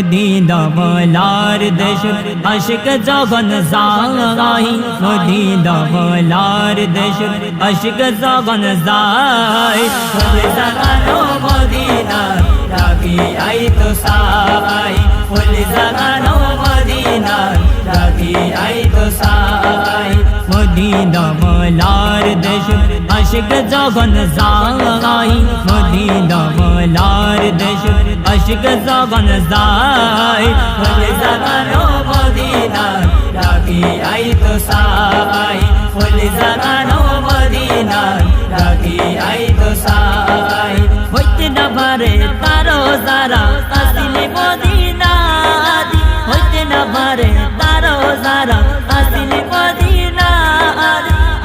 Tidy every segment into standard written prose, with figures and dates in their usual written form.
Medina ওয়ালার দেশ আশিক যখন যায় মদিনা ওয়ালার দেশ আশিক যখন যায় ফুল জাগানো মদিনা রাখি আই তো সাই ফুল জাগানো মদিনা রাখি আই তো সাই মদিনা ওয়ালার দেশ আশিক যখন যায় মদিনা ওয়ালার দেশ আশিক যখন যায় ফুল জাগানো মদিনা রাখি আই তো সাই ফুল জাগানো মদিনা রাখি আই তো সাই হইতে না পারে তারো যারা আসিলে মদিনা হইতে না পারে তারো যারা আসিলে মদিনা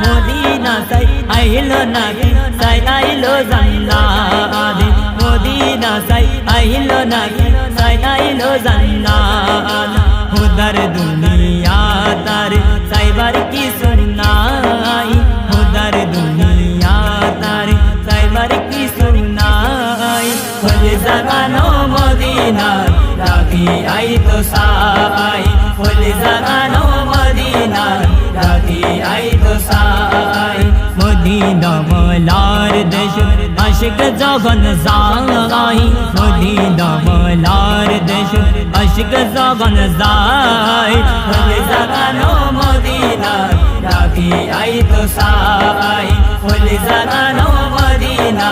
মদিনা সাই আইলো নাকি সাই আইলো জান্নাত মদিনা সাই আইলো নাকি সাই আইলো জান্নাত হুদার দুনিয়া তার সাইবার কি সুনাই হুদার দুনিয়া তার সাইবার কি সুনাই ফুল জাগানো মদিনা রাখি আই তো সাই ফুল জাগানো মদিনা রাখি আই তো সাই মদিনা ওয়ালার দেশ আশিক যখন যায় মদিনা ওয়ালার দেশ আশিক যখন যায় ফুল জাগানো মদিনা রাখি আই তো সাই ফুল জাগানো মদিনা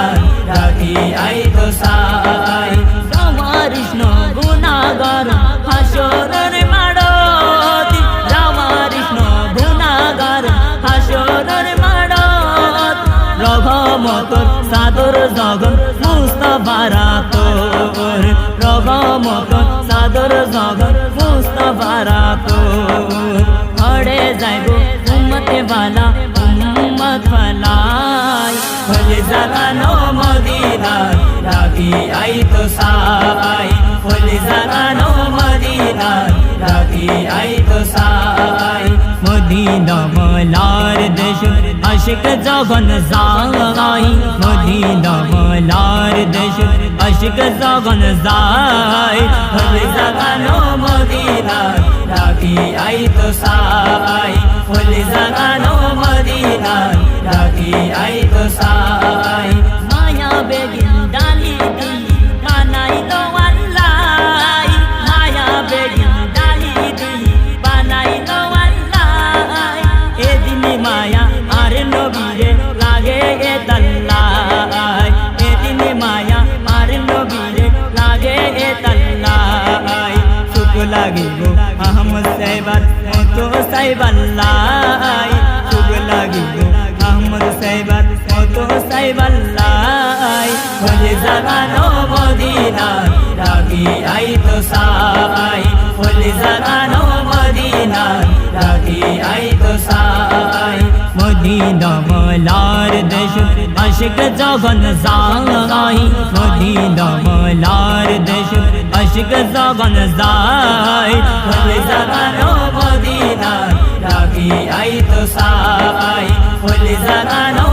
রাখি আই তো সাই রামাকৃষ্ণ গুনাগার হাসরের মাড়তি রামাকৃষ্ণ গুনাগার হাসরের মাড়ত রঘমতর সাদর জগন মুস্তাফারা তোর রঘমতর সাদর জগন মুস্তাফারা তোর পড়ে যাইব উম্মতে বালা উম্মত ফালাই ফুল জাগানো মদিনা রাখি আই তো সাই ফুল জাগানো মদিনা রাখি আই তো সাই মদিনা ওয়ালার দেশ আশিক যখন যায় মদিনা ওয়ালার দেশ আশিক যখন যায় ফুল জাগানো মদিনা রাখি আই তো সাই ফুল জাগানো মদিনা রাখি আই তো সাই মায়া বেগিন ডালি দি বানাই লো আল্লাহ মায়া বেগিন ডালি দি বানাই লো আল্লাহ এদিন মায়া আর নবীরে লাগে এ তাল্লাহ এদিন মায়া আর নবীরে লাগে এ তাল্লাহ সুখ লাগিব আহমদ সাইবার তো সাইবাল্লাহ সুখ লাগিব আহমদ সাইবার তো সাইবাল্লাহ ফুল জাগানো মদিনা রাখি আই তো সাই ফুল জাগানো মদিনা রাখি আই তো সাই মদিনা ওয়ালার দেশ আশিক যখন যায় মদিনা ওয়ালার দেশ আশিক যখন যায় ফুল জাগানো মদিনা রাখি আই তো সাই ফুল জাগানো